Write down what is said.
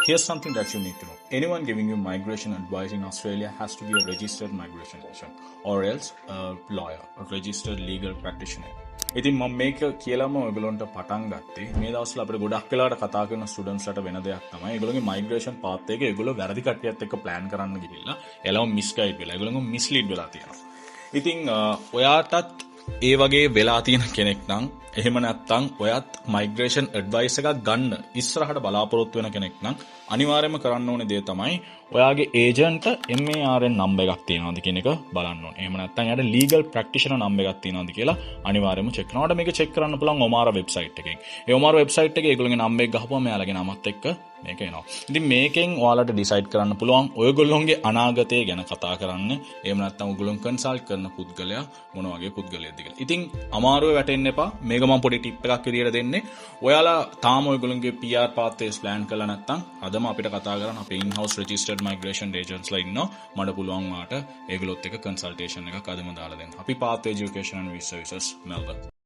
here's something that you need to know. Anyone giving you migration advice in Australia has to be a registered migration agent or else a lawyer, a registered legal practitioner. ඉතින් මම මේක කියලාම ඔයගොල්ලන්ට පටන් ගත්තේ මේ දවස්වල අපිට ගොඩක් වෙලාවට කතා කරන ස්ටුඩන්ට්ස්ලට වෙන දෙයක් තමයි ඒගොල්ලෝගේ මයිග්‍රේෂන් පාත් එක ඒගොල්ලෝ වැරදි කට්ටියත් එක්ක ප්ලෑන් කරන්න ගිහිල්ලා එළව මිස්ගයිඩ් වෙලා ඒගොල්ලෝ මිස්ලීඩ් වෙලා තියෙනවා. ඉතින් ඔයාටත් ඒ වගේ වෙලා තියෙන කෙනෙක් නම් එහෙම නැත්නම් ඔයත් මයිග්‍රේෂන් ඇඩ්වයිස් එකක් ගන්න ඉස්සරහට බලාපොරොත්තු වෙන කෙනෙක් නම් අනිවාර්යයෙන්ම කරන්න ඕනේ දේ තමයි ඔයාගේ ඒජන්ට් MARN නම්බර් එකක් තියෙනවද කියන එක බලන්න ඕනේ. එහෙම නැත්නම් එයාට ලීගල් ප්‍රැක්ටිෂනර් නම්බර් එකක් තියෙනවද කියලා අනිවාර්යයෙන්ම චෙක් කරනවා. මේක චෙක් කරන්න පුළුවන් ඔමාරා වෙබ්සයිට් එකෙන්. ඒ ඔමාරා වෙබ්සයිට් එකේ ඒගොල්ලෝගේ නම්බර් එක ගහපුවම එයාලගේ නමත් එක්ක මේක එනවා. ඉතින් මේකෙන් ඔයාලට ඩිසයිඩ් කරන්න පුළුවන් ඔයගොල්ලෝගේ අනාගතය ගැන කතා කරන්න. එහෙම නැත්නම් ඔයගොල්ලෝ කන්සල්ට් කරන පුද්ගලයා මොන වගේ පුද්ගලයෙක්ද කියලා. ඉතින් අමාරුවේ වැටෙන්න එපා. මේක මම පොඩි ටිප් එකක් විදියට දෙන්නේ. ඔයාලා තාම ඔයගොල්ලෝගේ PR pathways plan කරලා නැත්නම් අදම අපිට කතා කරන්න අපේ in-house registered migration agents ලා ඉන්නවා. මට පුළුවන් වාට ඒගොල්ලොත් එක්ක consultation එකක් අදම දාලා දෙන්න. අපි Pathway Education and Visa Services Melbourne